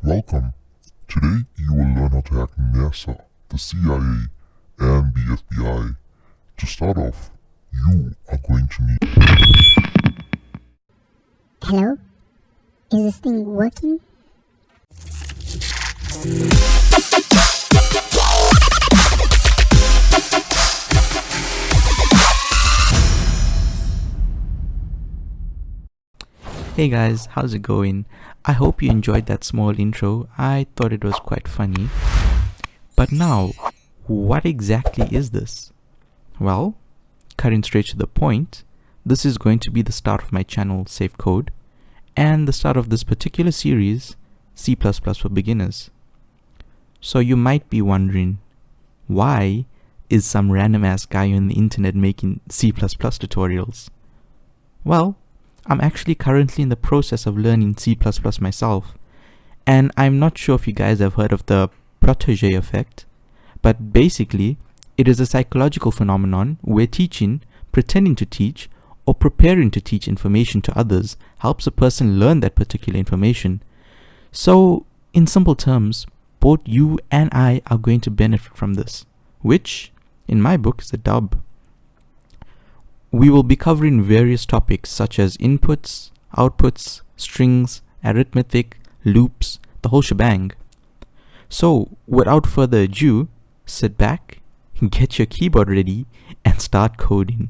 Welcome. Today you will learn how to hack NASA, the CIA, and the FBI. To start off, you are going to need... Hello? Is this thing working? Hey guys, how's it going? I hope you enjoyed that small intro. I thought it was quite funny. But now, what exactly is this? Well, cutting straight to the point, this is going to be the start of my channel, Safe Code, and the start of this particular series, C++ for Beginners. So you might be wondering, why is some random ass guy on the internet making C++ tutorials? Well, I'm actually currently in the process of learning C++ myself, and I'm not sure if you guys have heard of the protege effect, but basically it is a psychological phenomenon where teaching, pretending to teach, or preparing to teach information to others helps a person learn that particular information. So, in simple terms, both you and I are going to benefit from this, which, in my book, is a dub. We will be covering various topics such as inputs, outputs, strings, arithmetic, loops, the whole shebang. So, without further ado, sit back, get your keyboard ready, and start coding.